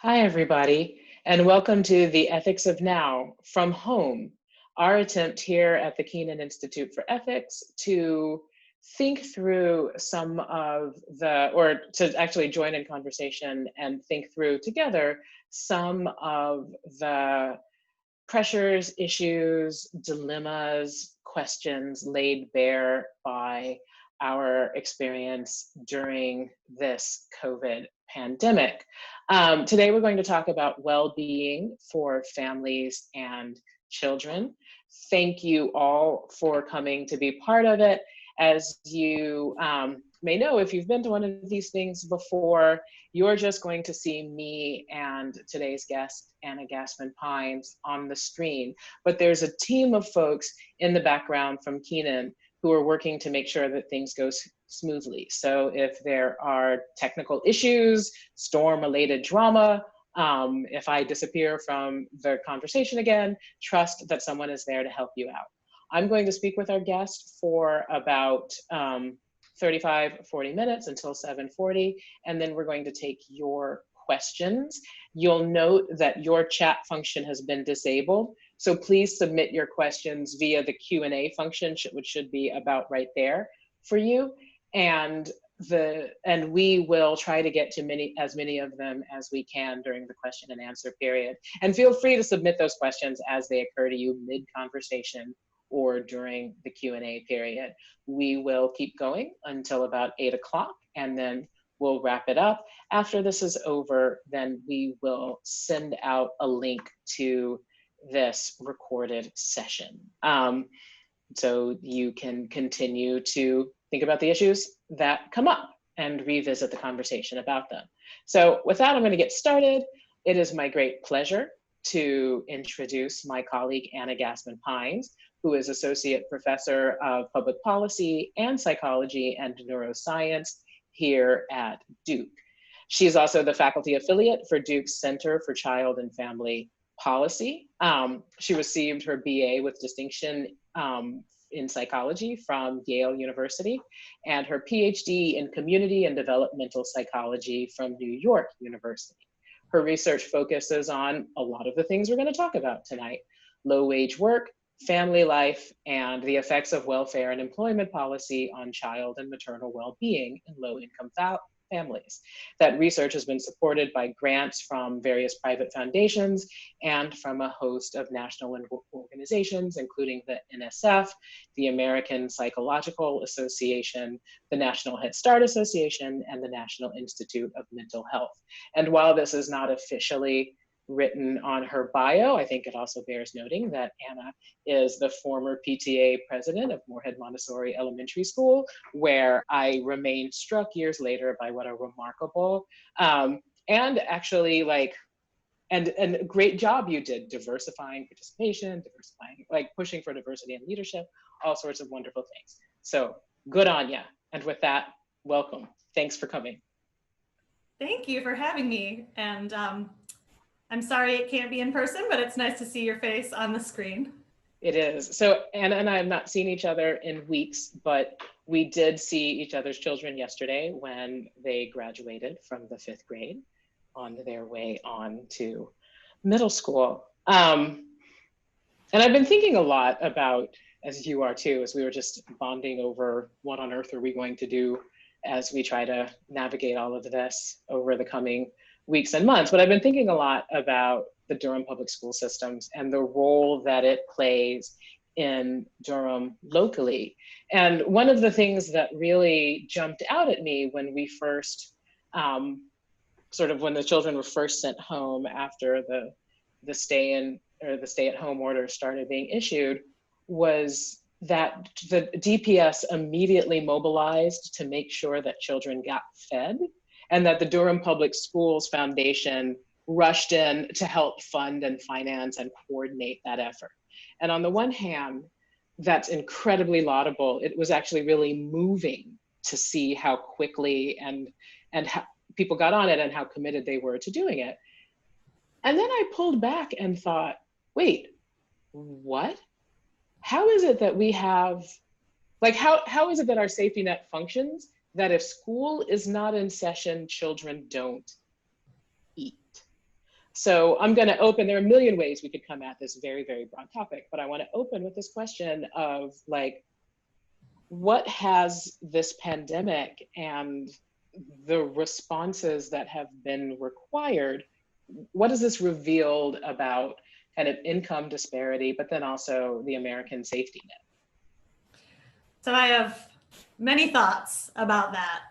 Hi, everybody, and welcome to the Ethics of Now from Home, our attempt here at the Keenan Institute for Ethics to think through some of or to actually join in conversation and think through together some of the pressures, issues, dilemmas, questions laid bare by our experience during this COVID pandemic. Today, we're going to talk about well-being for families and children. Thank you all for coming to be part of it. As you may know, if you've been to one of these things before, you're just going to see me and today's guest, Anna Gassman-Pines, on the screen. But there's a team of folks in the background from Keenan who are working to make sure that things go smoothly. So if there are technical issues, storm-related drama, if I disappear from the conversation again, trust that someone is there to help you out. I'm going to speak with our guest for about 35, 40 minutes until 7:40, and then we're going to take your questions. You'll note that your chat function has been disabled, so please submit your questions via the Q&A function, which should be about right there for you. And we will try to get to as many of them as we can during the question and answer period. And feel free to submit those questions as they occur to you mid-conversation or during the Q&A period. We will keep going until about 8 o'clock, and then we'll wrap it up. After this is over, then we will send out a link to this recorded session. So you can continue to think about the issues that come up and revisit the conversation about them. So with that, I'm going to get started. It is my great pleasure to introduce my colleague, Anna Gassman-Pines, who is Associate Professor of Public Policy and Psychology and Neuroscience here at Duke. She is also the faculty affiliate for Duke's Center for Child and Family Policy. She received her BA with distinction in psychology from Yale University and her PhD in community and developmental psychology from New York University. Her research focuses on a lot of the things we're going to talk about tonight: low-wage work, family life, and the effects of welfare and employment policy on child and maternal well-being in low-income families. That research has been supported by grants from various private foundations and from a host of national organizations, including the NSF, the American Psychological Association, the National Head Start Association, and the National Institute of Mental Health. And while this is not officially written on her bio, I think it also bears noting that Anna is the former PTA president of Moorhead Montessori Elementary School, where I remained struck years later by what a remarkable and actually and a great job you did diversifying participation, pushing for diversity and leadership, all sorts of wonderful things. So good on ya. And with that, welcome. Thanks for coming. Thank you for having me. And I'm sorry it can't be in person, but it's nice to see your face on the screen. It is. So Anna and I have not seen each other in weeks, but we did see each other's children yesterday when they graduated from the 5th grade on their way on to middle school. And I've been thinking a lot about, as you are too, as we were just bonding over what on earth are we going to do as we try to navigate all of this over the coming weeks and months. But I've been thinking a lot about the Durham public school systems and the role that it plays in Durham locally. And one of the things that really jumped out at me when we first, when the children were first sent home after the stay-at-home order started being issued, was that the DPS immediately mobilized to make sure that children got fed, and that the Durham Public Schools Foundation rushed in to help fund and finance and coordinate that effort. And on the one hand, that's incredibly laudable. It was actually really moving to see how quickly and how people got on it and how committed they were to doing it. And then I pulled back and thought, wait, what? How is it that we have, how is it that our safety net functions that if school is not in session, children don't eat? So I'm going to open, there are a million ways we could come at this very, very broad topic, but I want to open with this question of like, what has this pandemic and the responses that have been required, what has this revealed about kind of income disparity, but then also the American safety net? So I have many thoughts about that.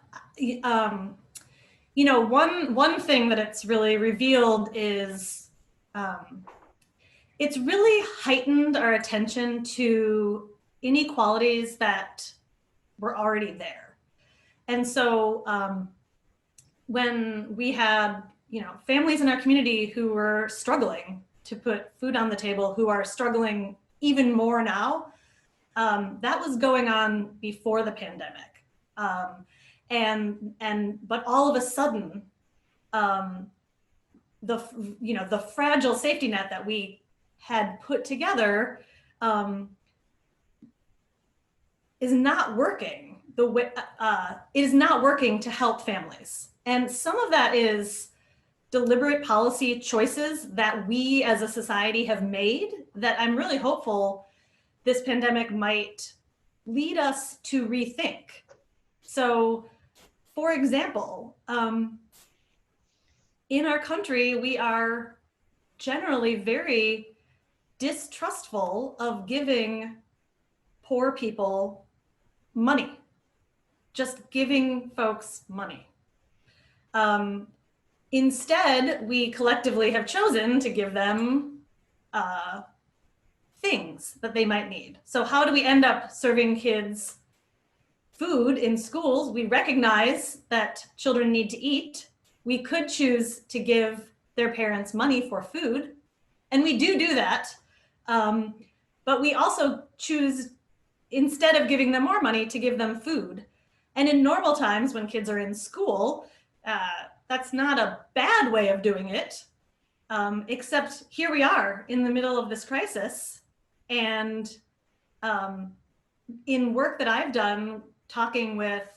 You know, one thing that it's really revealed is it's really heightened our attention to inequalities that were already there. And so when we had, you know, families in our community who were struggling to put food on the table, who are struggling even more now, that was going on before the pandemic. But all of a sudden, the fragile safety net that we had put together is not working the way it is not working to help families. And some of that is deliberate policy choices that we as a society have made that I'm really hopeful this pandemic might lead us to rethink. So, for example, in our country, we are generally very distrustful of giving poor people money, just giving folks money. Instead, we collectively have chosen to give them things that they might need. So how do we end up serving kids food in schools? We recognize that children need to eat. We could choose to give their parents money for food, and we do that. But we also choose, instead of giving them more money, to give them food. And in normal times when kids are in school, that's not a bad way of doing it, except here we are in the middle of this crisis. And in work that I've done, talking with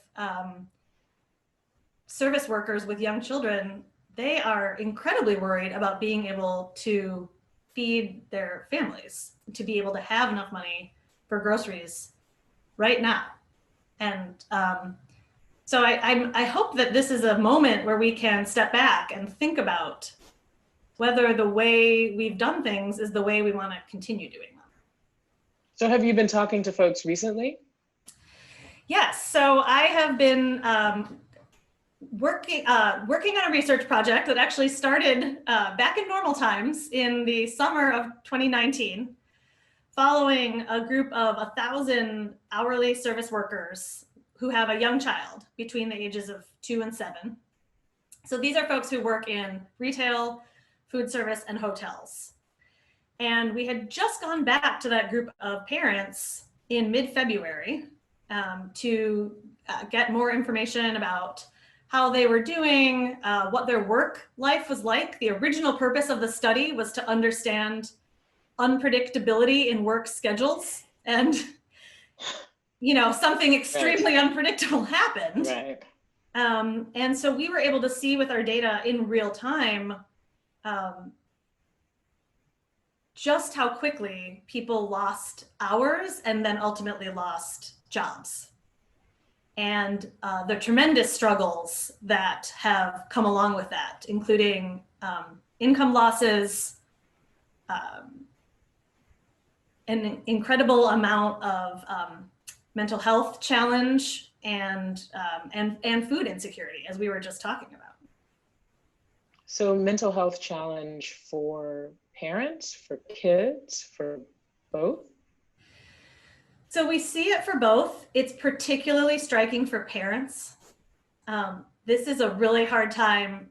service workers with young children, they are incredibly worried about being able to feed their families, to be able to have enough money for groceries right now. And so I hope that this is a moment where we can step back and think about whether the way we've done things is the way we want to continue doing them. So have you been talking to folks recently? Yes, so I have been working on a research project that actually started back in normal times in the summer of 2019, following a group of 1,000 hourly service workers who have a young child between the ages of 2 and 7. So these are folks who work in retail, food service, and hotels. And we had just gone back to that group of parents in mid-February to get more information about how they were doing, what their work life was like. The original purpose of the study was to understand unpredictability in work schedules, and you know, something extremely unpredictable happened. Right. And so we were able to see with our data in real time just how quickly people lost hours and then ultimately lost jobs. And the tremendous struggles that have come along with that, including income losses, an incredible amount of mental health challenge, and food insecurity, as we were just talking about. So mental health challenge for parents, for kids, for both? So we see it for both. It's particularly striking for parents. This is a really hard time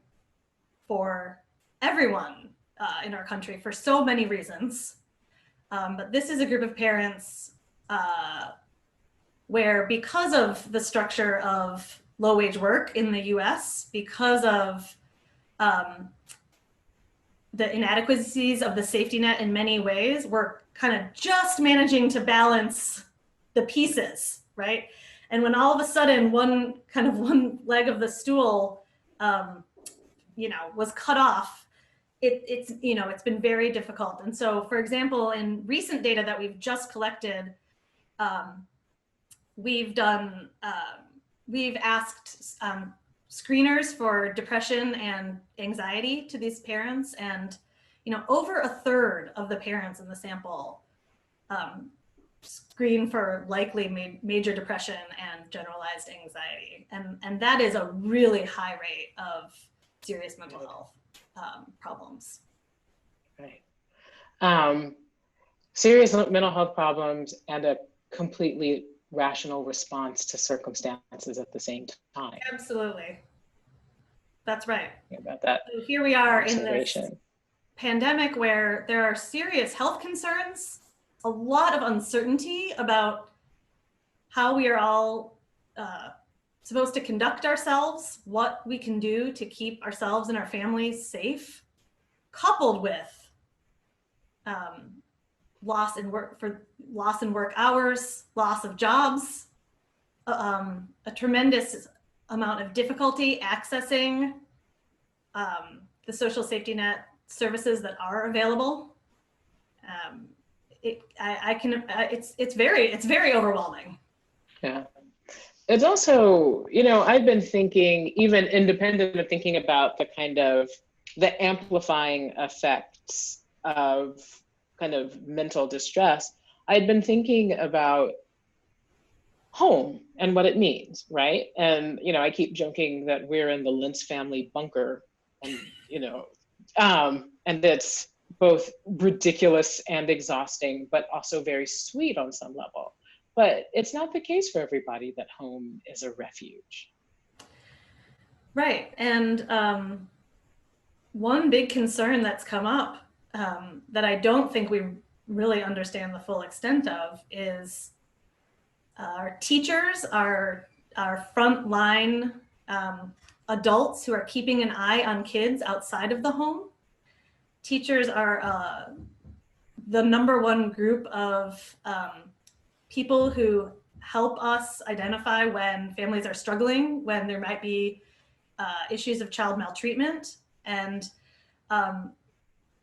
for everyone in our country for so many reasons. But this is a group of parents where, because of the structure of low-wage work in the US, because of the inadequacies of the safety net in many ways, we're kind of just managing to balance the pieces, right? And when all of a sudden one leg of the stool, was cut off, it's been very difficult. And so, for example, in recent data that we've just collected, we've asked screeners for depression and anxiety to these parents, and over a third of the parents in the sample screen for likely major depression and generalized anxiety, and that is a really high rate of serious mental health problems. Right. Serious mental health problems and a completely rational response to circumstances at the same time. Absolutely. That's right. About that. So here we are in this pandemic where there are serious health concerns, a lot of uncertainty about how we are all supposed to conduct ourselves, what we can do to keep ourselves and our families safe, coupled with loss in work hours, loss of jobs, a tremendous amount of difficulty accessing the social safety net services that are available. It's very overwhelming. Yeah. It's also, I've been thinking, even independent of thinking about the amplifying effects of kind of mental distress, I'd been thinking about home and what it means, right? And, I keep joking that we're in the Lentz family bunker, and, and it's both ridiculous and exhausting, but also very sweet on some level. But it's not the case for everybody that home is a refuge. Right. And one big concern that's come up that I don't think we really understand the full extent of is our teachers, our frontline adults who are keeping an eye on kids outside of the home. Teachers are the number one group of people who help us identify when families are struggling, when there might be issues of child maltreatment, and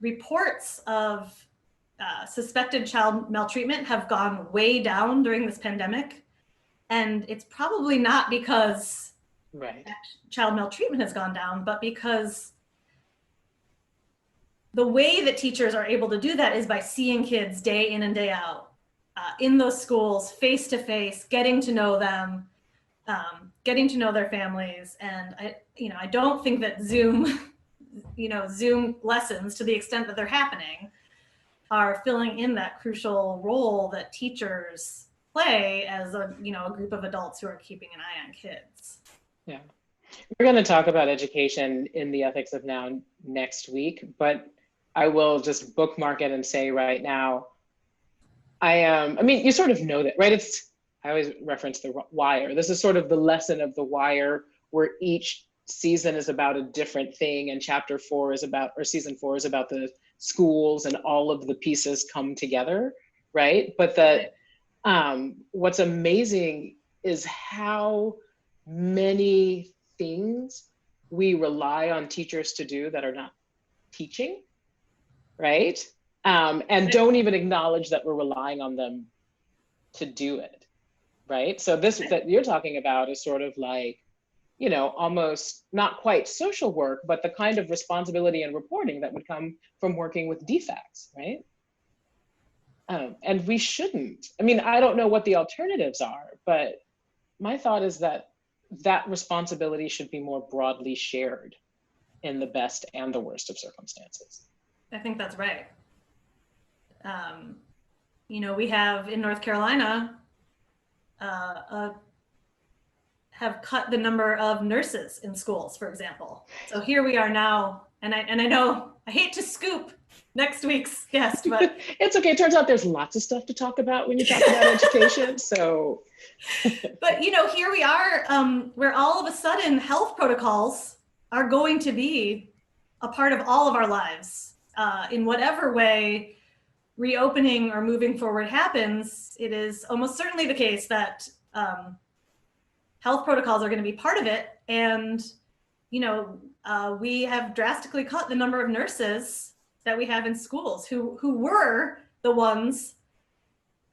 reports of suspected child maltreatment have gone way down during this pandemic. And it's probably not because child maltreatment has gone down, but because the way that teachers are able to do that is by seeing kids day in and day out in those schools, face to face, getting to know them, getting to know their families. And I don't think that Zoom lessons, to the extent that they're happening, are filling in that crucial role that teachers play as a group of adults who are keeping an eye on kids. Yeah, we're going to talk about education in the Ethics of Now next week, but I will just bookmark it and say right now, you sort of know that, right? I always reference The Wire. This is sort of the lesson of The Wire, where each season is about a different thing, and season 4 is about the schools, and all of the pieces come together, right? But what's amazing is how many things we rely on teachers to do that are not teaching, right? And don't even acknowledge that we're relying on them to do it, right? So this that you're talking about is sort of like, almost not quite social work, but the kind of responsibility and reporting that would come from working with defects, right? And we shouldn't. I don't know what the alternatives are, but my thought is that responsibility should be more broadly shared in the best and the worst of circumstances. I think that's right. We have in North Carolina have cut the number of nurses in schools, for example. So here we are now, and I know I hate to scoop next week's guest, but it's okay. It turns out there's lots of stuff to talk about when you talk about education. So, but here we are, where all of a sudden health protocols are going to be a part of all of our lives. In whatever way reopening or moving forward happens, it is almost certainly the case that health protocols are going to be part of it. And, we have drastically cut the number of nurses that we have in schools who were the ones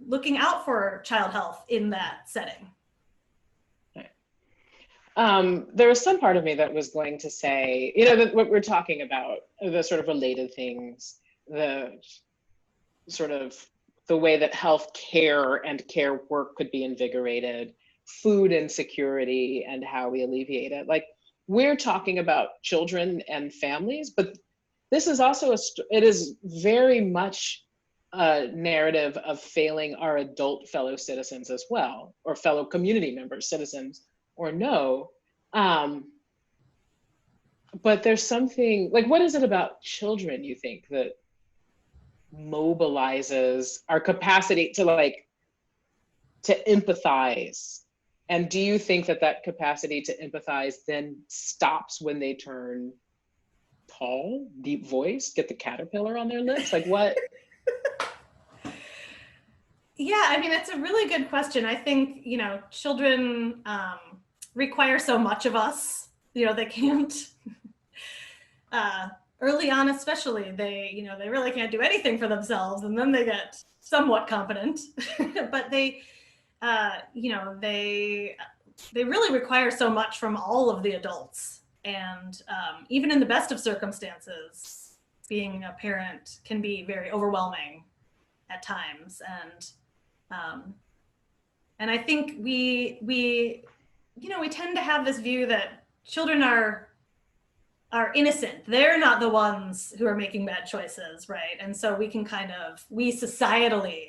looking out for child health in that setting. There was some part of me that was going to say, that what we're talking about, the sort of related things, the sort of the way that health care and care work could be invigorated, food insecurity and how we alleviate it. Like, we're talking about children and families, but this is also it is very much a narrative of failing our adult fellow citizens as well, or fellow community members, citizens or no. But there's something, like, what is it about children, you think, that mobilizes our capacity to empathize? And do you think that capacity to empathize then stops when they turn tall, deep voiced, get the caterpillar on their lips? Like, what? Yeah, I mean, it's a really good question. I think, children require so much of us. They can't, early on especially, they really can't do anything for themselves, and then they get somewhat competent. But they really require so much from all of the adults. And even in the best of circumstances, being a parent can be very overwhelming at times. And I think we tend to have this view that children are innocent. They're not the ones who are making bad choices, right? And so we can we societally,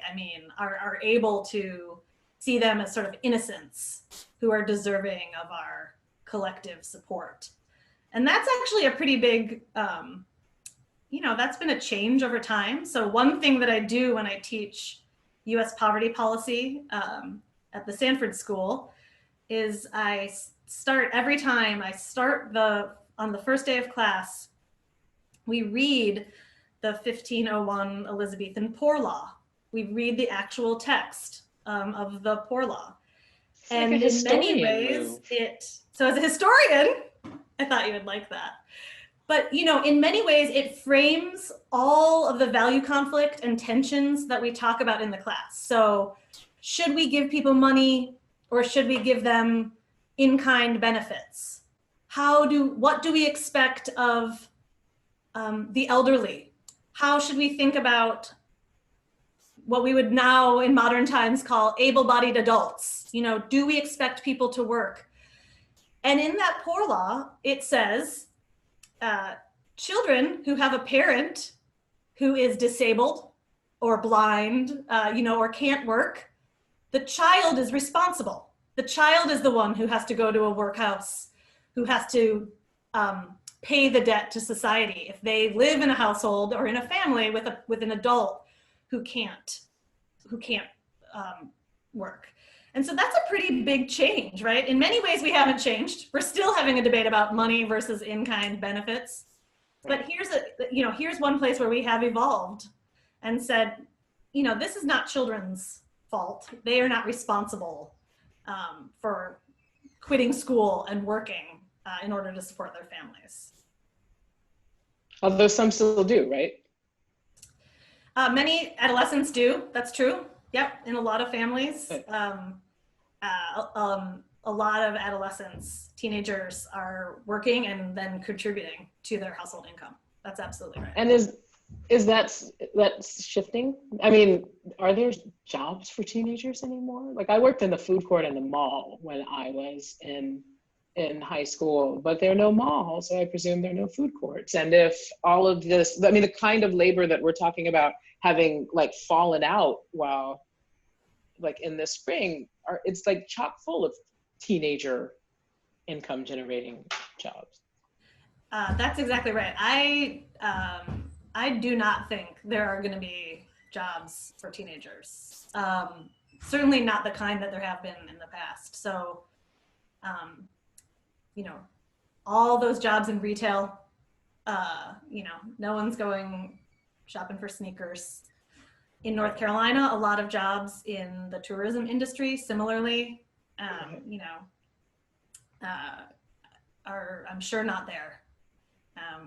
are able to see them as sort of innocents who are deserving of our collective support. And that's actually a pretty big, that's been a change over time. So one thing that I do when I teach US poverty policy at the Sanford School is I start every time on the first day of class, we read the 1501 Elizabethan Poor Law. We read the actual text of the Poor Law. It's and like in many ways, so as a historian, I thought you would like that. But, in many ways, it frames all of the value conflict and tensions that we talk about in the class. So should we give people money, or should we give them in-kind benefits? What do we expect of the elderly? How should we think about what we would now in modern times call able-bodied adults? Do we expect people to work? And in that Poor Law, it says, children who have a parent who is disabled or blind, or can't work, the child is responsible. The child is the one who has to go to a workhouse, who has to pay the debt to society if they live in a household or in a family with an adult who can't work. And so that's a pretty big change, right? In many ways, we haven't changed. We're still having a debate about money versus in-kind benefits. But here's one place where we have evolved and said, this is not children's fault. They are not responsible for quitting school and working in order to support their families. Although some still do, right? Many adolescents do, that's true. Yep, in a lot of families. A lot of adolescents, teenagers are working and then contributing to their household income. That's absolutely right. And is that's shifting? I mean, are there jobs for teenagers anymore? Like, I worked in the food court in the mall when I was in high school, but there are no malls, so I presume there are no food courts. And if all of this, the kind of labor that we're talking about having fallen out while in this spring, it's chock full of teenager income generating jobs. That's exactly right. I do not think there are going to be jobs for teenagers. Certainly not the kind that there have been in the past. So, all those jobs in retail, no one's going shopping for sneakers. In North Carolina, a lot of jobs in the tourism industry, similarly, I'm sure not there.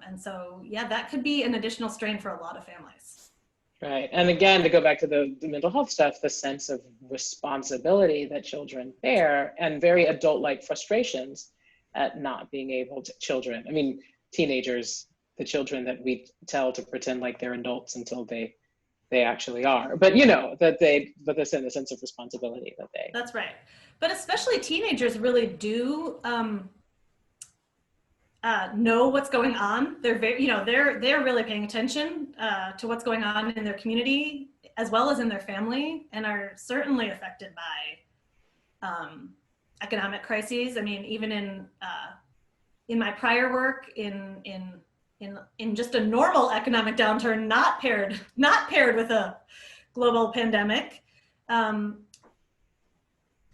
And so, yeah, that could be an additional strain for a lot of families. Right. And again, to go back to the mental health stuff, the sense of responsibility that children bear and very adult-like frustrations at not being able to, children, I mean, teenagers, the children that we tell to pretend like they're adults until they actually are. But you know, that but there's a sense of responsibility that they. That's right. But especially teenagers really do know what's going on. They're very, you know, they're really paying attention to what's going on in their community as well as in their family, and are certainly affected by economic crises. I mean, even in my prior work in just a normal economic downturn, not paired with a global pandemic.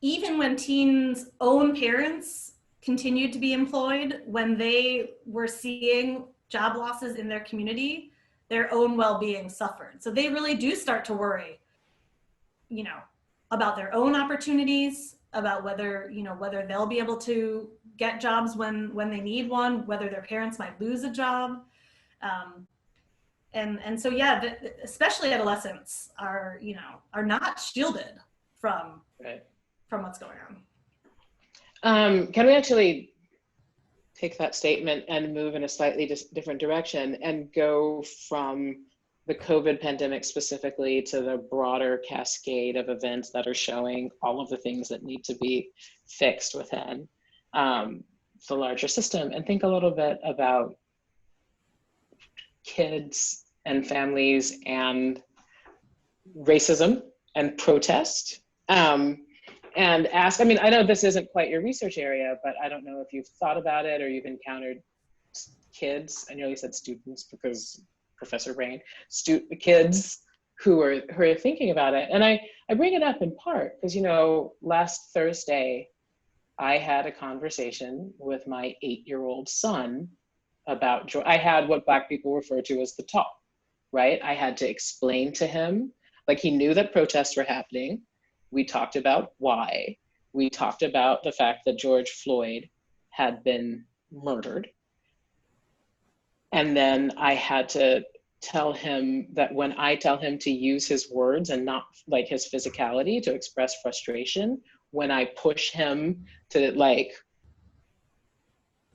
Even when teens' own parents continued to be employed, when they were seeing job losses in their community, their own well-being suffered. So they really do start to worry, you know, about their own opportunities, about whether they'll be able to get jobs when they need one, whether their parents might lose a job. And so, yeah, especially adolescents are not shielded from what's going on. Can we actually take that statement and move in a slightly different direction and go from the COVID pandemic specifically to the broader cascade of events that are showing all of the things that need to be fixed within the larger system, and think a little bit about kids and families and racism and protest. And ask, I mean, I know this isn't quite your research area, but I don't know if you've thought about it or you've encountered kids. I know you said students because Professor Rain, kids who are thinking about it. And I bring it up in part because, you know, last Thursday, I had a conversation with my 8-year-old son about, I had what Black people refer to as the talk, right? I had to explain to him, like, he knew that protests were happening. We talked about why. We talked about the fact that George Floyd had been murdered. And then I had to tell him that when I tell him to use his words and not like his physicality to express frustration, when I push him to like,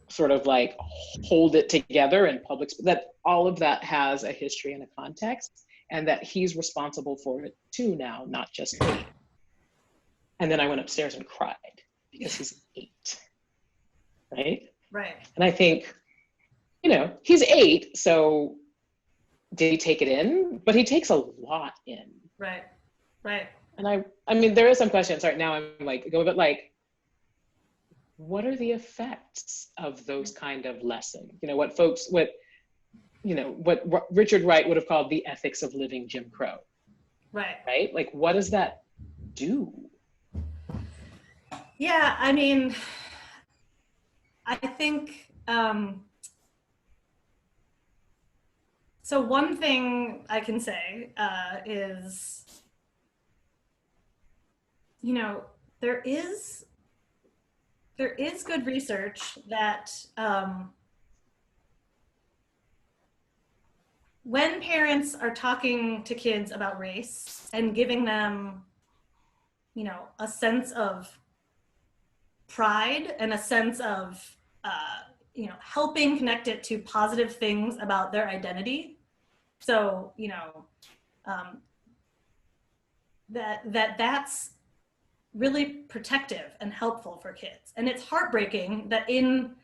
sort of like hold it together in public, that all of that has a history and a context, and that he's responsible for it too now, not just me. And then I went upstairs and cried because he's 8, right? Right. And I think, you know, he's 8, so did he take it in? But he takes a lot in. Right, right. And I mean, there is some questions right now. I'm like, go a bit like, what are the effects of those kind of lessons? You know, what Richard Wright would have called the ethics of living Jim Crow. Right. Right? Like, what does that do? Yeah, I mean, I think, so one thing I can say is, you know, there is good research that when parents are talking to kids about race and giving them, you know, a sense of pride and a sense of, you know, helping connect it to positive things about their identity. So, you know, that's really protective and helpful for kids. And it's heartbreaking that in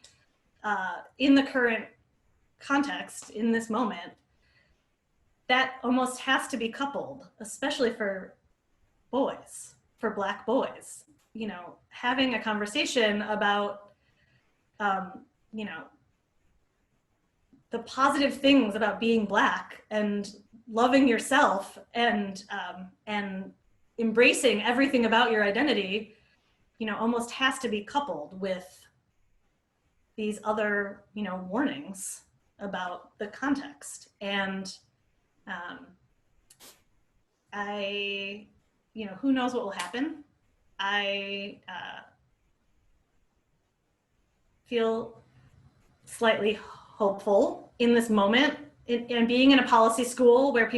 the current context, in this moment, that almost has to be coupled, especially for boys, for Black boys. You know, having a conversation about, you know, the positive things about being Black and loving yourself and embracing everything about your identity, you know, almost has to be coupled with these other, you know, warnings about the context. And you know, who knows what will happen? I feel slightly hopeful in this moment, and being in a policy school where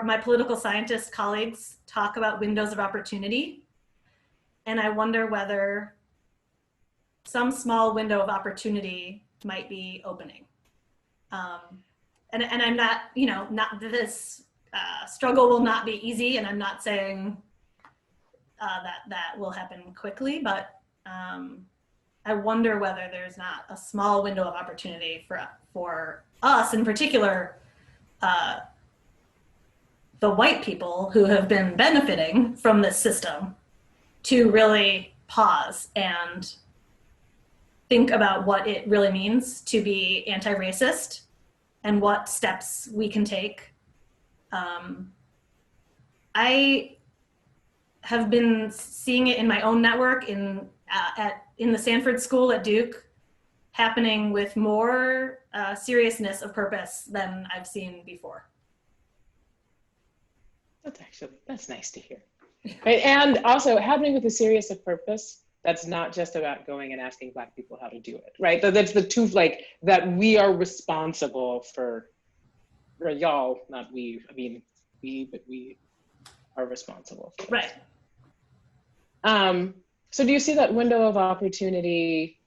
my political scientist colleagues talk about windows of opportunity. And I wonder whether some small window of opportunity might be opening. And I'm not, not this struggle will not be easy, and I'm not saying that will happen quickly, but I wonder whether there's not a small window of opportunity for us in particular, the white people who have been benefiting from this system, to really pause and think about what it really means to be anti-racist and what steps we can take. I have been seeing it in my own network in the Sanford School at Duke, happening with more seriousness of purpose than I've seen before. That's nice to hear. Right? And also happening with a serious of purpose, that's not just about going and asking Black people how to do it, right? That's the two, like, that we are responsible for, or y'all, not we, I mean, but we are responsible for it. Right. So do you see that window of opportunity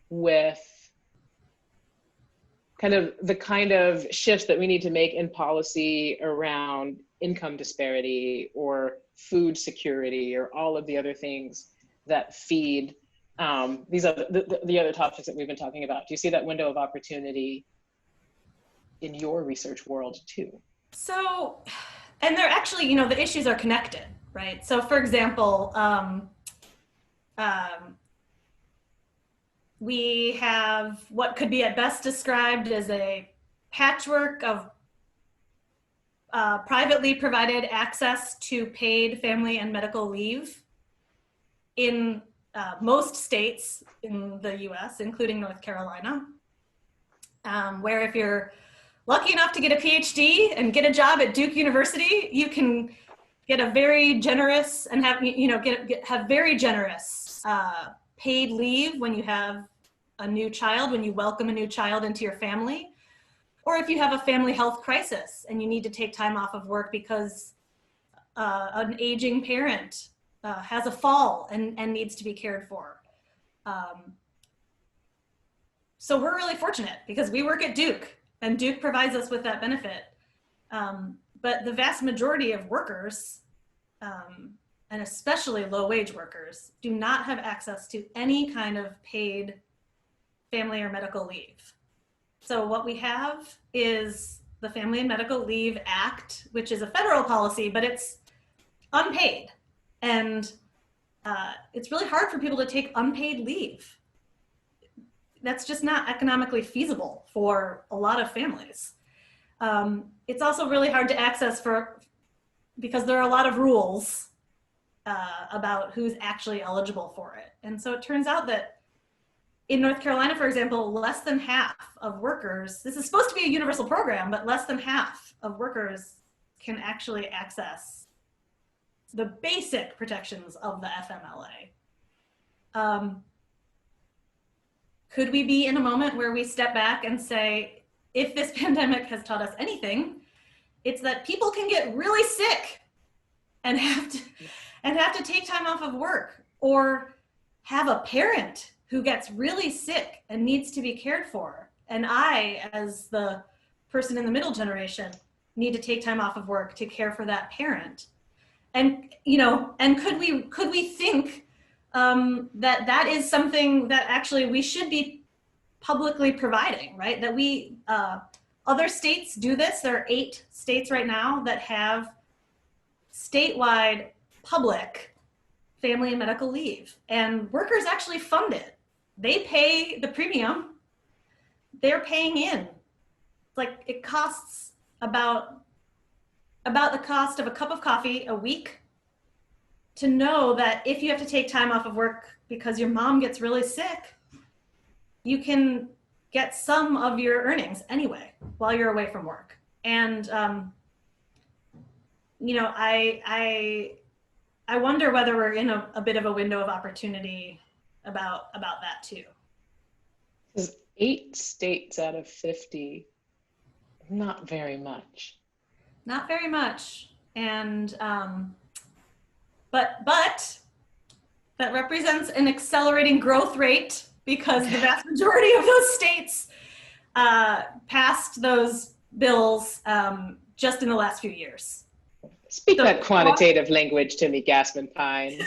with the kind of shifts that we need to make in policy around income disparity or food security or all of the other things that feed these other the other topics that we've been talking about? Do you see that window of opportunity in your research world too? So, and they're actually, the issues are connected, right? So for example, we have what could be at best described as a patchwork of privately provided access to paid family and medical leave in most states in the US, including North Carolina, where if you're lucky enough to get a PhD and get a job at Duke University, you can get a very generous and have very generous paid leave when you have a new child, when you welcome a new child into your family, or if you have a family health crisis and you need to take time off of work because an aging parent has a fall and needs to be cared for. So we're really fortunate because we work at Duke and Duke provides us with that benefit. But the vast majority of workers, and especially low-wage workers, do not have access to any kind of paid family or medical leave. So what we have is the Family and Medical Leave Act, which is a federal policy, but it's unpaid. And it's really hard for people to take unpaid leave. That's just not economically feasible for a lot of families. It's also really hard to access because there are a lot of rules about who's actually eligible for it. And so it turns out that in North Carolina, for example, less than half of workers, this is supposed to be a universal program, but less than half of workers can actually access the basic protections of the FMLA. Could we be in a moment where we step back and say, if this pandemic has taught us anything, it's that people can get really sick and have to take time off of work, or have a parent who gets really sick and needs to be cared for. And I, as the person in the middle generation, need to take time off of work to care for that parent. And, and could we think that is something that actually we should be publicly providing, right? That other states do this. There are 8 states right now that have statewide public family and medical leave, and workers actually fund it. They pay the premium. They're paying in. Like, it costs about the cost of a cup of coffee a week to know that if you have to take time off of work because your mom gets really sick, you can get some of your earnings anyway while you're away from work. And I wonder whether we're in a bit of a window of opportunity about that too. 8 states out of 50, not very much. Not very much. And, but that represents an accelerating growth rate because the vast majority of those states passed those bills just in the last few years. Speak that quantitative language to me, Gassman-Pines.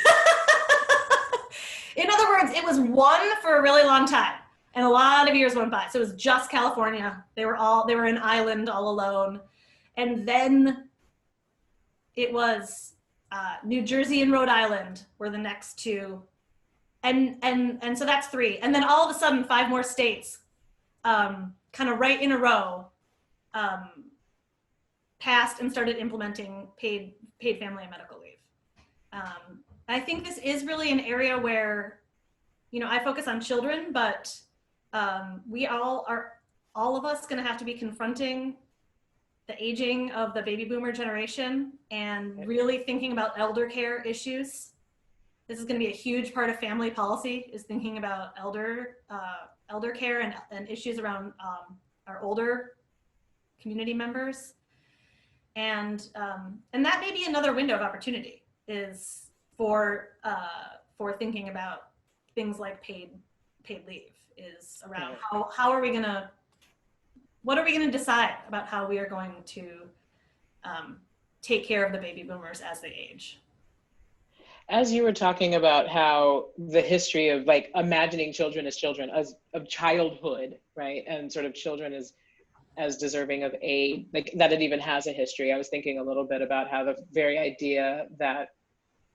In other words, it was one for a really long time, and a lot of years went by. So it was just California. They were an island all alone. And then it was New Jersey and Rhode Island were the next two. And so that's 3. And then all of a sudden, 5 more states, kind of right in a row, passed and started implementing paid family and medical leave. I think this is really an area where, I focus on children, but we all of us going to have to be confronting the aging of the baby boomer generation and really thinking about elder care issues. This is going to be a huge part of family policy, is thinking about elder care and issues around our older community members. And that may be another window of opportunity, is for thinking about things like paid leave, is around how are we going to, what are we going to decide about how we are going to take care of the baby boomers as they age. As you were talking about how the history of like imagining children as children, of childhood, right, and sort of children as deserving of aid, like that it even has a history. I was thinking a little bit about how the very idea that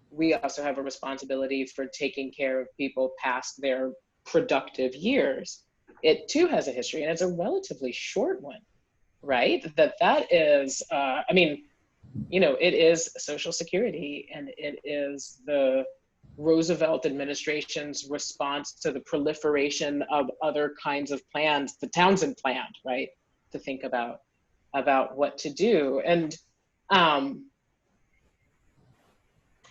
we also have a responsibility for taking care of people past their productive years, it too has a history, and it's a relatively short one, right? That is, it is Social Security, and it is the Roosevelt administration's response to the proliferation of other kinds of plans, the Townsend plan, right? To think about what to do. And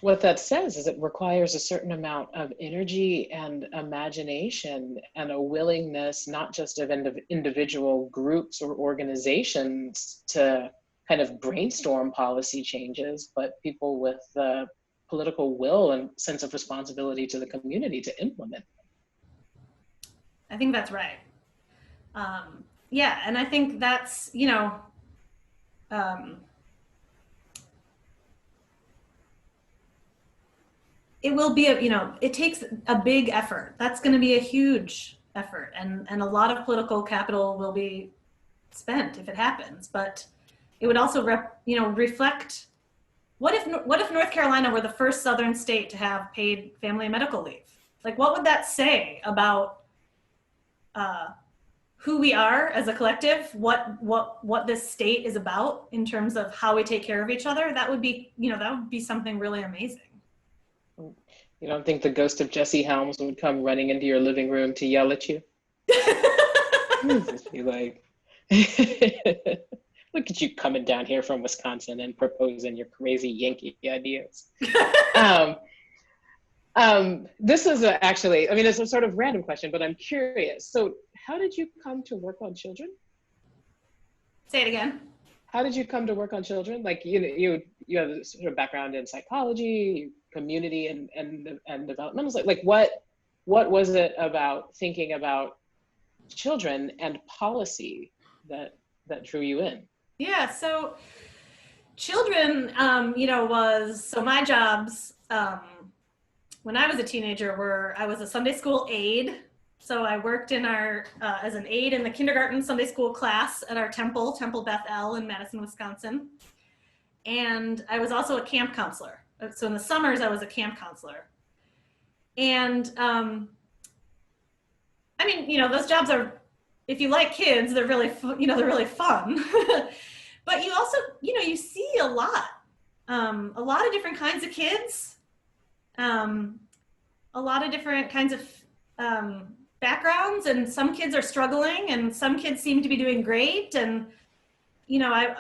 what that says is it requires a certain amount of energy and imagination and a willingness, not just of individual groups or organizations to kind of brainstorm policy changes, but people with the political will and sense of responsibility to the community to implement them. I think that's right. And I think that's, it will be it takes a big effort. That's going to be a huge effort, and a lot of political capital will be spent if it happens. But it would also reflect, what if North Carolina were the first Southern state to have paid family and medical leave? Like, what would that say about who we are as a collective? What this state is about in terms of how we take care of each other? That would be something really amazing. You don't think the ghost of Jesse Helms would come running into your living room to yell at you? Just be like, look at you coming down here from Wisconsin and proposing your crazy Yankee ideas. This is actually, it's a sort of random question, but I'm curious. So how did you come to work on children? Say it again. How did you come to work on children? Like, you have a sort of background in psychology, community, and development. Like what was it about thinking about children and policy that drew you in? Yeah, so children, so my jobs when I was a teenager I was a Sunday school aide. So I worked in as an aide in the kindergarten Sunday school class at our Temple Beth El in Madison, Wisconsin. And I was also a camp counselor. So in the summers, I was a camp counselor. And those jobs are, if you like kids, they're really, they're really fun. But you also, you see a lot of different kinds of kids, a lot of different kinds of backgrounds, and some kids are struggling and some kids seem to be doing great. And, I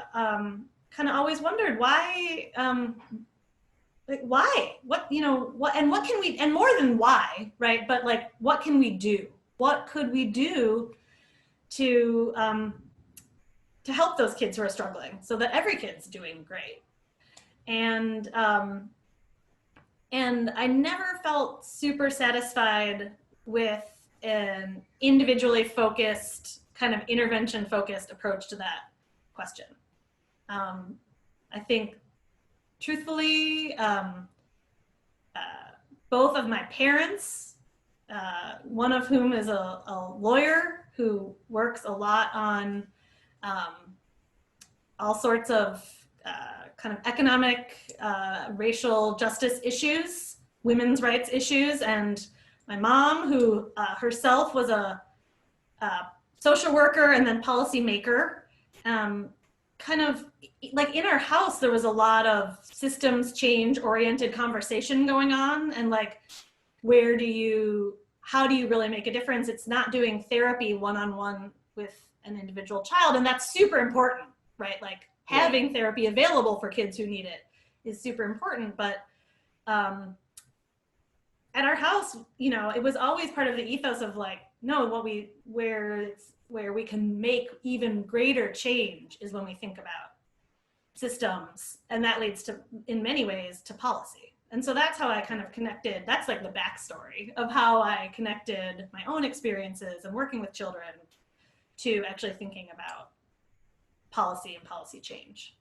kind of always wondered why, what can we, and more than why, right? But like, what can we do? What could we do to help those kids who are struggling so that every kid's doing great. And I never felt super satisfied with an individually focused, kind of intervention focused approach to that question. I think truthfully, both of my parents, one of whom is a lawyer who works a lot on all sorts of kind of economic, racial justice issues, women's rights issues, and my mom, who herself was a social worker and then policy maker. Kind of like in our house, there was a lot of systems change oriented conversation going on, and like, how do you really make a difference? It's not doing therapy one-on-one with an individual child, and that's super important, right? Like having therapy available for kids who need it is super important. But at our house, you know, it was always part of the ethos of like, no, where we can make even greater change is when we think about systems, and that leads to, in many ways, to policy. And so that's how I kind of connected. That's like the backstory of how I connected my own experiences and working with children to actually thinking about policy and policy change.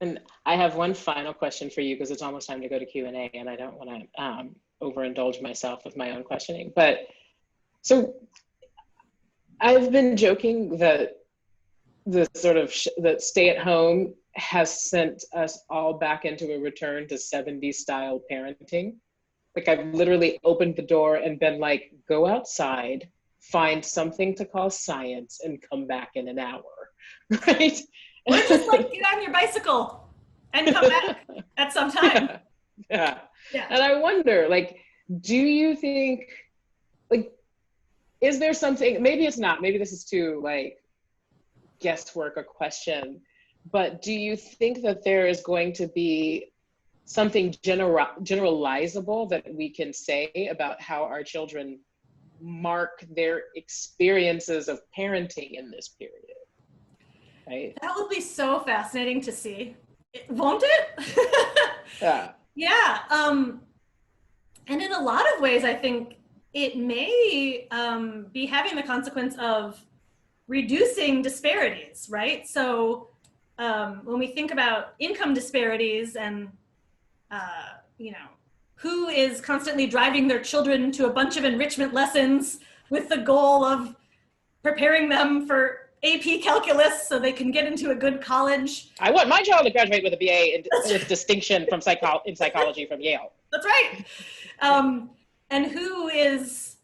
And I have one final question for you, because it's almost time to go to Q&A, and I don't want to overindulge myself with my own questioning. But so I've been joking that the sort of that stay at home has sent us all back into a return to 70s style parenting. Like I've literally opened the door and been like, go outside, find something to call science, and come back in an hour, right? Or just like get on your bicycle and come back at some time. Yeah. And I wonder, like, do you think, like, is there something, maybe it's not, maybe this is too like guesswork a question, but do you think that there is going to be something generalizable that we can say about how our children mark their experiences of parenting in this period? Right? That would be so fascinating to see. Won't it? Yeah. Yeah. And in a lot of ways, I think it may be having the consequence of reducing disparities, right? So when we think about income disparities and, you know, who is constantly driving their children to a bunch of enrichment lessons with the goal of preparing them for AP calculus so they can get into a good college. I want my child to graduate with a BA with distinction from in psychology from Yale. That's right. And who is,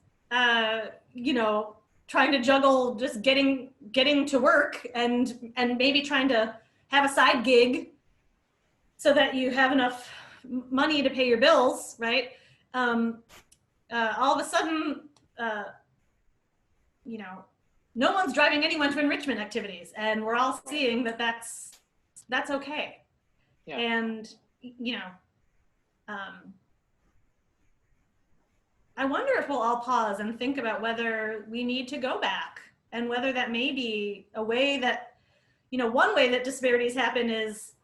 you know, trying to juggle just getting to work and maybe trying to have a side gig so that you have enough money to pay your bills, right? All of a sudden, you know, no one's driving anyone to enrichment activities, and we're all seeing that that's okay. Yeah. And you know, I wonder if we'll all pause and think about whether we need to go back, and whether that may be a way that, you know, one way that disparities happen is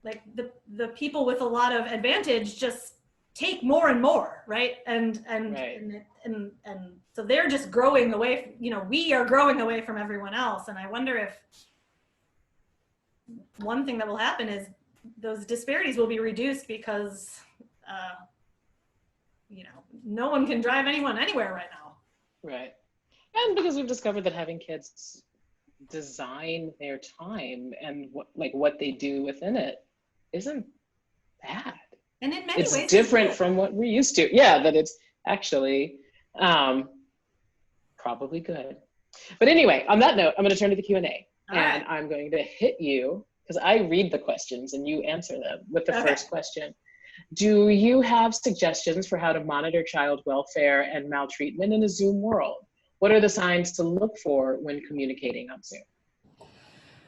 like the people with a lot of advantage just take more and more, right? And so they're just growing away, you know, we are growing away from everyone else. And I wonder if one thing that will happen is those disparities will be reduced because, you know, no one can drive anyone anywhere right now. Right. And because we've discovered that having kids design their time and what they do within it isn't bad. And in many ways, it's different from what we're used to. Yeah, that it's actually probably good. But anyway, on that note, I'm going to turn to the Q&A. And I'm going to hit you, because I read the questions and you answer them with the first question. Do you have suggestions for how to monitor child welfare and maltreatment in a Zoom world? What are the signs to look for when communicating on Zoom?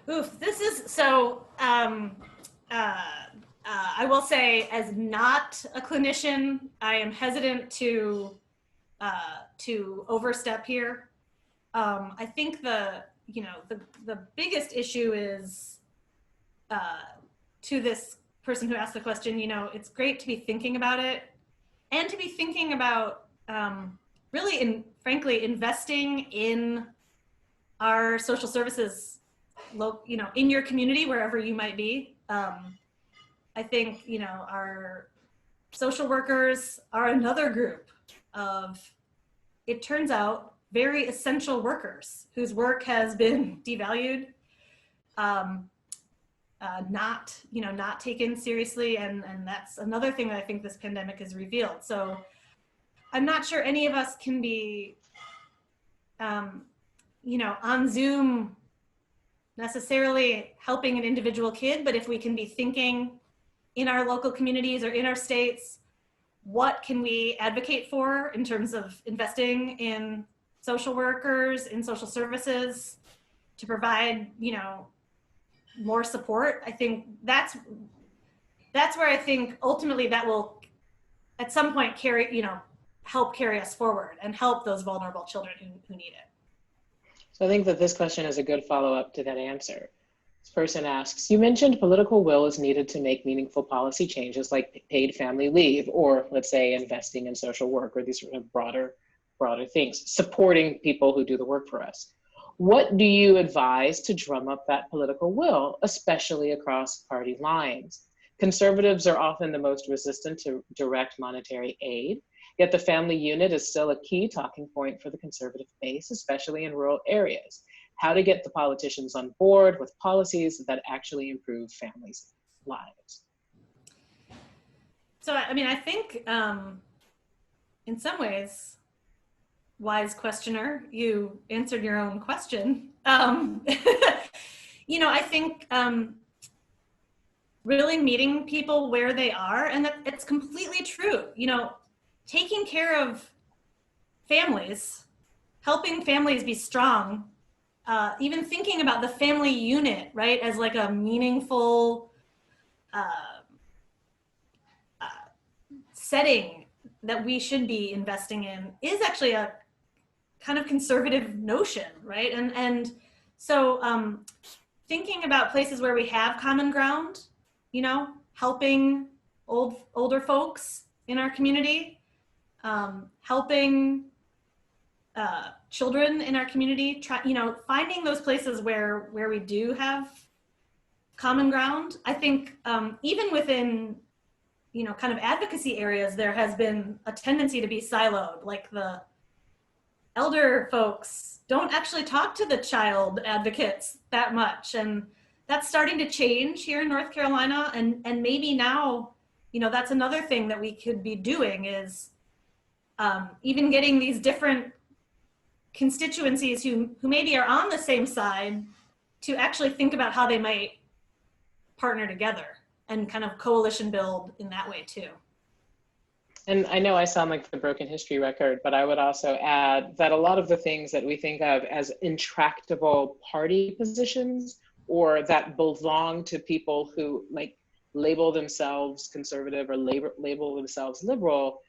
Oof, this is so, I will say, as not a clinician, I am hesitant to to overstep here. I think the biggest issue is to this person who asked the question, it's great to be thinking about it and to be thinking about really, frankly, investing in our social services, in your community, wherever you might be. I think, our social workers are another group of, it turns out, very essential workers whose work has been devalued, not taken seriously, and that's another thing that I think this pandemic has revealed. So I'm not sure any of us can be, on Zoom necessarily helping an individual kid, but if we can be thinking in our local communities or in our states, what can we advocate for in terms of investing in social workers, in social services to provide, more support? I think that's where I think ultimately that will at some point help carry us forward and help those vulnerable children who need it. So I think that this question is a good follow-up to that answer. This person asks, you mentioned political will is needed to make meaningful policy changes like paid family leave, or let's say investing in social work, or these sort of broader things, supporting people who do the work for us. What do you advise to drum up that political will, especially across party lines? Conservatives are often the most resistant to direct monetary aid, yet the family unit is still a key talking point for the conservative base, especially in rural areas. How to get the politicians on board with policies that actually improve families' lives? So, I think in some ways, wise questioner, you answered your own question. I think really meeting people where they are, and that it's completely true. Taking care of families, helping families be strong, even thinking about the family unit, right, as like a meaningful setting that we should be investing in is actually a kind of conservative notion, right? And so thinking about places where we have common ground, helping older folks in our community, helping children in our community, finding those places where we do have common ground. I think even within, kind of advocacy areas, there has been a tendency to be siloed, like the elder folks don't actually talk to the child advocates that much. And that's starting to change here in North Carolina. And maybe now, that's another thing that we could be doing is even getting these different constituencies who maybe are on the same side to actually think about how they might partner together and kind of coalition build in that way too. And I know I sound like the broken history record, but I would also add that a lot of the things that we think of as intractable party positions, or that belong to people who label themselves conservative or label themselves liberal,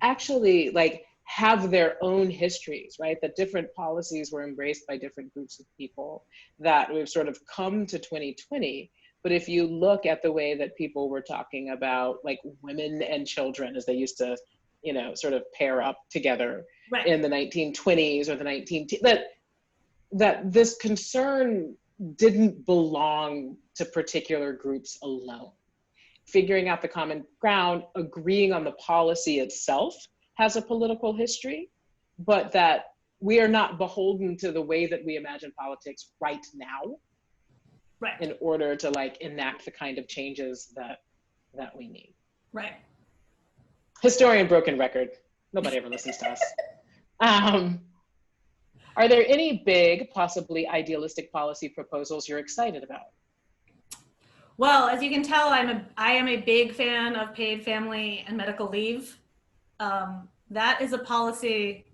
actually have their own histories, right? That different policies were embraced by different groups of people, that we've sort of come to 2020. But if you look at the way that people were talking about women and children, as they used to, sort of pair up together right. in the 1920s or the 19, that this concern didn't belong to particular groups alone. Figuring out the common ground, agreeing on the policy itself has a political history, but that we are not beholden to the way that we imagine politics right now. Right. In order to enact the kind of changes that we need. Right. Historian broken record. Nobody ever listens to us. Are there any big, possibly idealistic policy proposals you're excited about? Well, as you can tell, I am a big fan of paid family and medical leave. That is a policy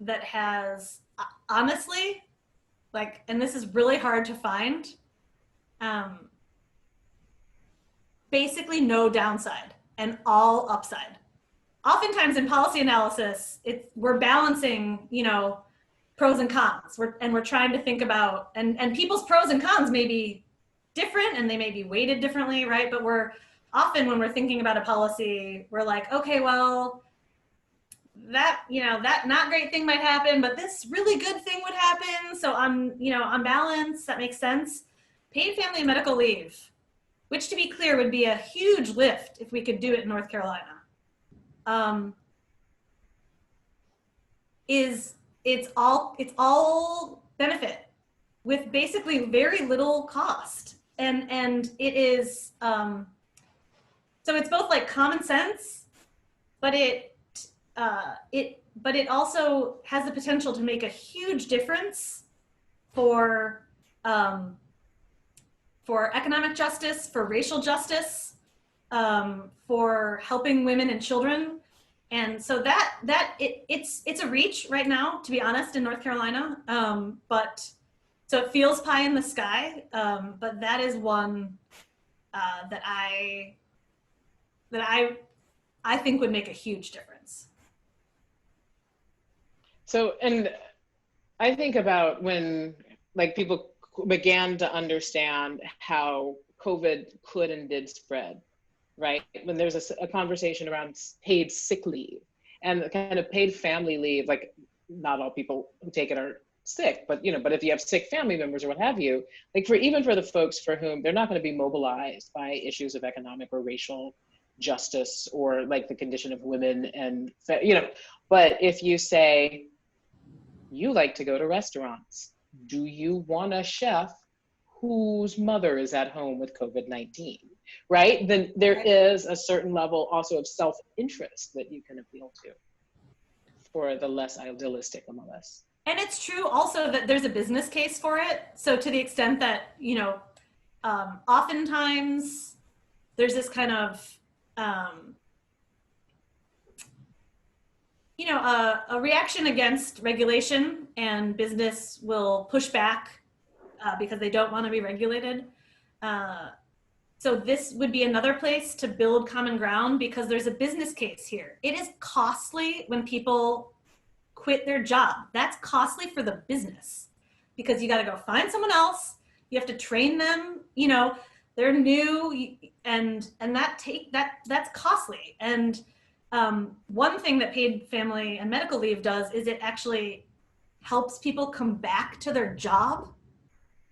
that has, honestly, and this is really hard to find, basically no downside and all upside. oftentimes in policy analysis, we're balancing, pros and cons. We're trying to think about, and people's pros and cons may be different and they may be weighted differently, right? But we're often, when we're thinking about a policy, we're like, okay, well, that not great thing might happen, but this really good thing would happen. So on balance, that makes sense. Paid family and medical leave, which to be clear would be a huge lift if we could do it in North Carolina. It's all benefit with basically very little cost, and it is so it's both like common sense, but it also has the potential to make a huge difference for economic justice, for racial justice, for helping women and children. And so it's a reach right now, to be honest, in North Carolina. But so it feels pie in the sky, but that is one that I think would make a huge difference. So, and I think about when like people began to understand how COVID could and did spread, right? When there's a conversation around paid sick leave and the kind of paid family leave, like not all people who take it are sick, but but if you have sick family members or what have you, like even for the folks for whom they're not going to be mobilized by issues of economic or racial justice or like the condition of women and but if you say you like to go to restaurants, do you want a chef whose mother is at home with COVID-19, right? Then there is a certain level also of self-interest that you can appeal to for the less idealistic among us. And it's true also that there's a business case for it. So to the extent that, oftentimes there's this kind of, a reaction against regulation, and business will push back because they don't want to be regulated. So this would be another place to build common ground because there's a business case here. It is costly when people quit their job. That's costly for the business because you got to go find someone else. You have to train them. They're new, and that's costly. And one thing that paid family and medical leave does is it actually helps people come back to their job.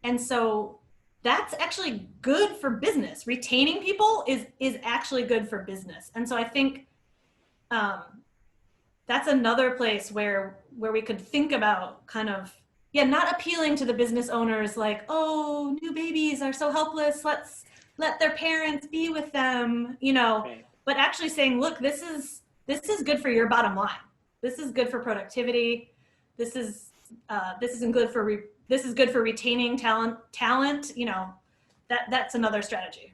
And so that's actually good for business. Retaining people is actually good for business. And so I think that's another place where we could think about kind of, not appealing to the business owners like, oh, new babies are so helpless, let's let their parents be with them, Right. But actually saying, look, this is good for your bottom line. This is good for productivity. This is good for retaining talent. That's another strategy.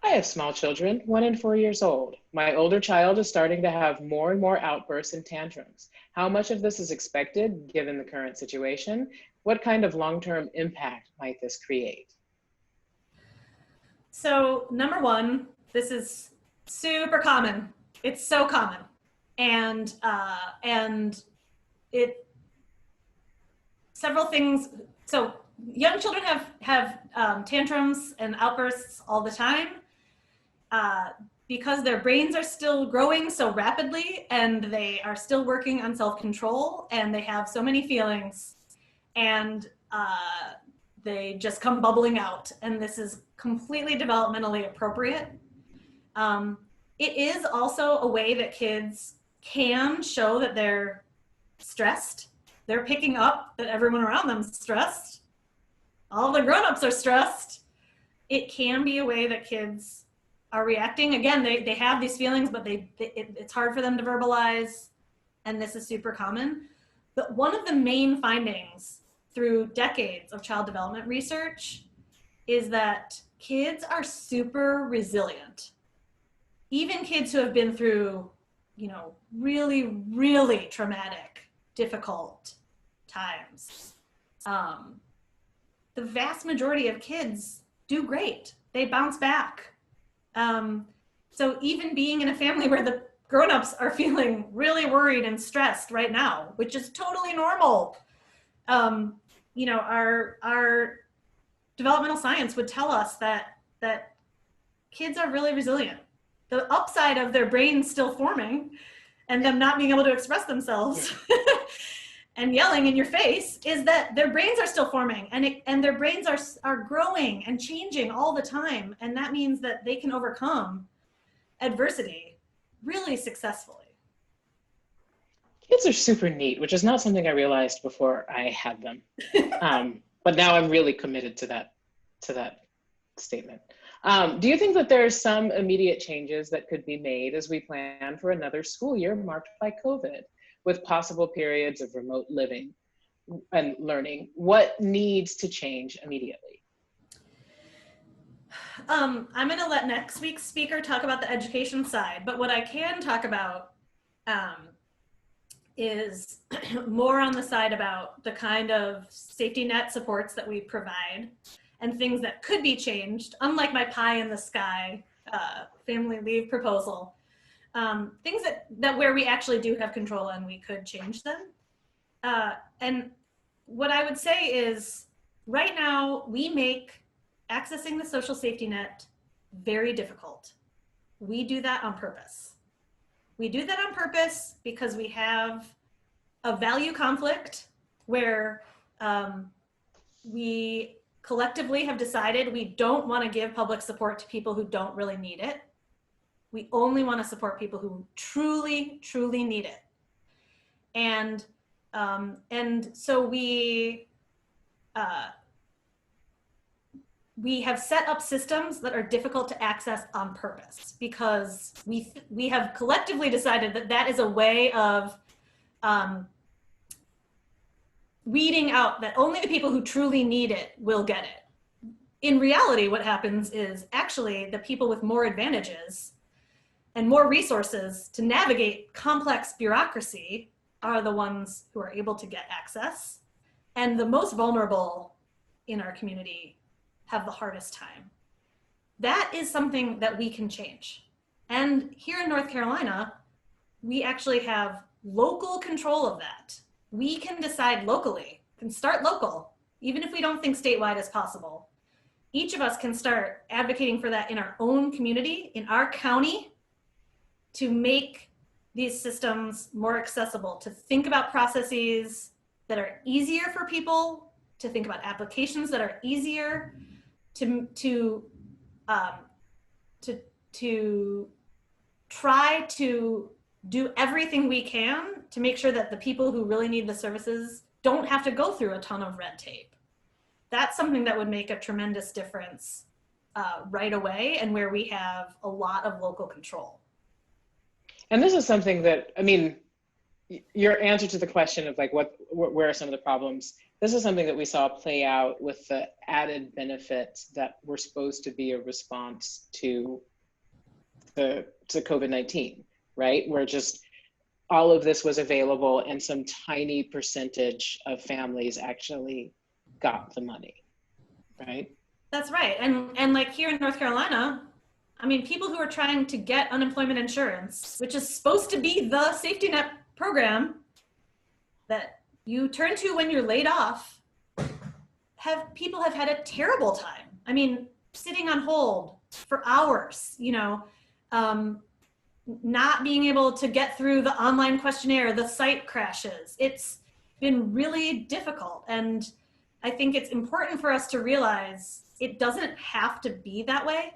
I have small children, 1 and 4 years old. My older child is starting to have more and more outbursts and tantrums. How much of this is expected given the current situation? What kind of long-term impact might this create? So number one, this is super common. It's so common. And it, several things. So young children have tantrums and outbursts all the time because their brains are still growing so rapidly and they are still working on self-control and they have so many feelings and they just come bubbling out. And this is completely developmentally appropriate. It is also a way that kids can show that they're stressed. They're picking up that everyone around them is stressed. All the grown-ups are stressed. It can be a way that kids are reacting. Again, they have these feelings, but it's hard for them to verbalize, and this is super common. But one of the main findings through decades of child development research is that kids are super resilient. Even kids who have been through, really, really traumatic, difficult times. The vast majority of kids do great. They bounce back. So even being in a family where the grown-ups are feeling really worried and stressed right now, which is totally normal, you know, our developmental science would tell us that kids are really resilient. The upside of their brains still forming and them not being able to express themselves and yelling in your face is that their brains are still forming, and their brains are growing and changing all the time. And that means that they can overcome adversity really successfully. Kids are super neat, which is not something I realized before I had them. But now I'm really committed to that statement. Do you think that there's some immediate changes that could be made as we plan for another school year marked by COVID, with possible periods of remote living and learning? What needs to change immediately? I'm going to let next week's speaker talk about the education side, but what I can talk about is more on the side about the kind of safety net supports that we provide and things that could be changed, unlike my pie in the sky family leave proposal. Things that where we actually do have control and we could change them. And what I would say is, right now we make accessing the social safety net very difficult. We do that on purpose. We do that on purpose because we have a value conflict where we collectively have decided we don't want to give public support to people who don't really need it. We only want to support people who truly, truly need it. And so we have set up systems that are difficult to access on purpose because we have collectively decided that that is a way of weeding out that only the people who truly need it will get it. In reality, what happens is actually the people with more advantages and more resources to navigate complex bureaucracy are the ones who are able to get access, and the most vulnerable in our community have the hardest time. That is something that we can change. And here in North Carolina, we actually have local control of that. We can decide locally, can start local, even if we don't think statewide is possible. Each of us can start advocating for that in our own community, in our county, to make these systems more accessible, to think about processes that are easier for people, to think about applications that are easier, to try to do everything we can to make sure that the people who really need the services don't have to go through a ton of red tape. That's something that would make a tremendous difference right away, and where we have a lot of local control. And this is something that, I mean, your answer to the question of like, where are some of the problems? This is something that we saw play out with the added benefits that were supposed to be a response to COVID-19, right? Where just all of this was available and some tiny percentage of families actually got the money, right? That's right. And like here in North Carolina, I mean, people who are trying to get unemployment insurance, which is supposed to be the safety net program that you turn to when you're laid off, people have had a terrible time. I mean, sitting on hold for hours, you know, not being able to get through the online questionnaire, the site crashes. It's been really difficult. And I think it's important for us to realize it doesn't have to be that way.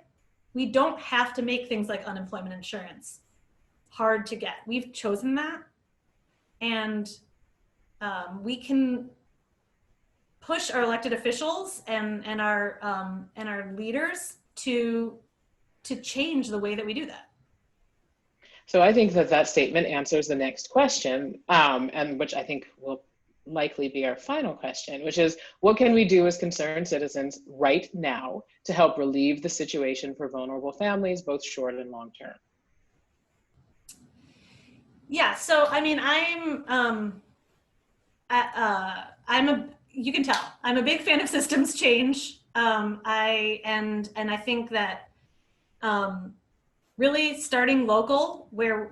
We don't have to make things like unemployment insurance hard to get. We've chosen that. And we can push our elected officials and our leaders to change the way that we do that. So I think that statement answers the next question, and which I think will likely be our final question, which is, what can we do as concerned citizens right now to help relieve the situation for vulnerable families, both short and long term? Yeah, so I mean, you can tell, I'm a big fan of systems change. I think that really starting local, where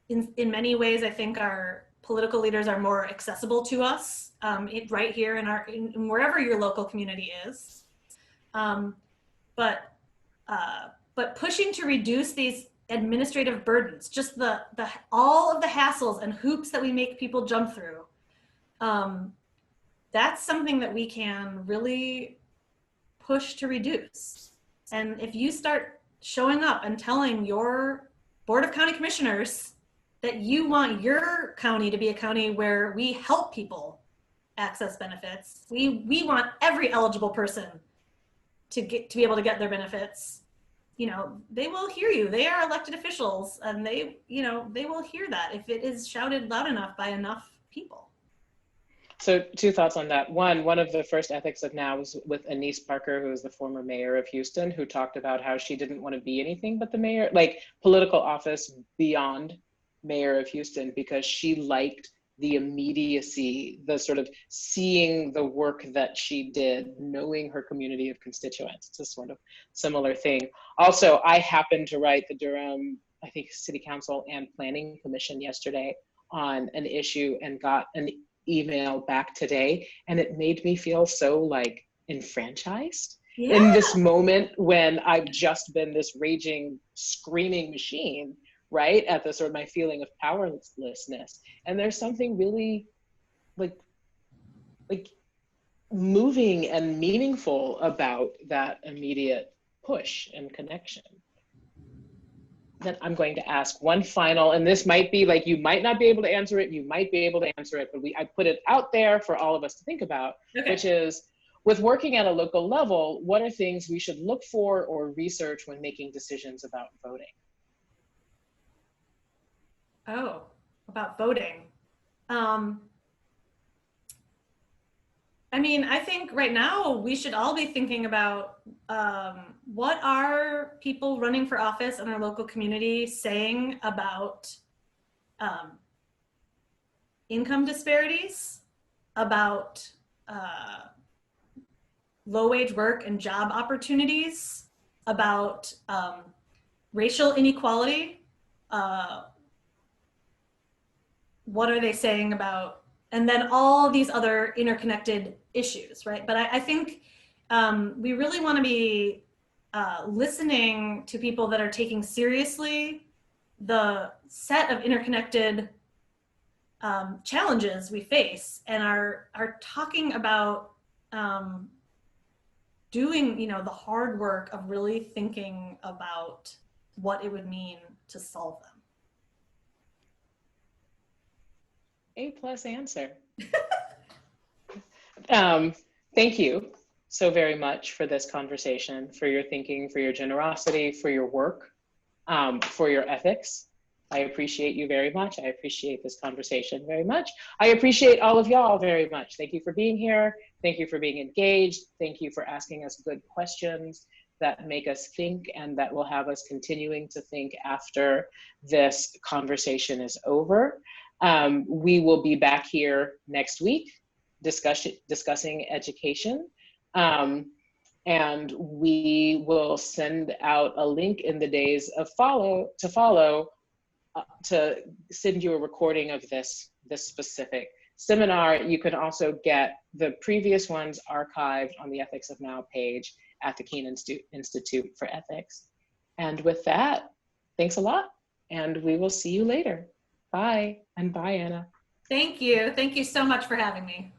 in many ways, I think our political leaders are more accessible to us, right here in wherever your local community is. But pushing to reduce these administrative burdens, just all of the hassles and hoops that we make people jump through. That's something that we can really push to reduce. And if you start showing up and telling your Board of County Commissioners that you want your county to be a county where we help people access benefits, we want every eligible person to be able to get their benefits, they will hear you. They are elected officials, and they will hear that if it is shouted loud enough by enough people. So 2 thoughts on that. One of the first Ethics of Now was with Annise Parker, who is the former mayor of Houston, who talked about how she didn't want to be anything but the mayor, like political office beyond mayor of Houston, because she liked the immediacy, the sort of seeing the work that she did, knowing her community of constituents. It's a sort of similar thing. Also, I happened to write the Durham, I think, City Council and Planning Commission yesterday on an issue and got an email back today, and it made me feel so like enfranchised in this moment when I've just been this raging, screaming machine, right, at the sort of my feeling of powerlessness. And there's something really like moving and meaningful about that immediate push and connection. Then I'm going to ask one final, and this might be like, you might not be able to answer it, you might be able to answer it, but I put it out there for all of us to think about, which is, with working at a local level, what are things we should look for or research when making decisions about voting? Oh, about voting. I mean, I think right now we should all be thinking about what are people running for office in our local community saying about income disparities, about low-wage work and job opportunities, about racial inequality. What are they saying about, and then all these other interconnected issues, right? But I think we really want to be listening to people that are taking seriously the set of interconnected challenges we face, and are talking about doing, the hard work of really thinking about what it would mean to solve them. A+ answer. Thank you so very much for this conversation, for your thinking, for your generosity, for your work, for your ethics. I appreciate you very much. I appreciate this conversation very much. I appreciate all of y'all very much. Thank you for being here. Thank you for being engaged. Thank you for asking us good questions that make us think and that will have us continuing to think after this conversation is over. We will be back here next week discussing education. And we will send out a link in the days to follow to send you a recording of this specific seminar. You can also get the previous ones archived on the Ethics of Now page at the Keene Institute for Ethics. And with that, thanks a lot, and we will see you later. Bye, and bye, Anna. Thank you. Thank you so much for having me.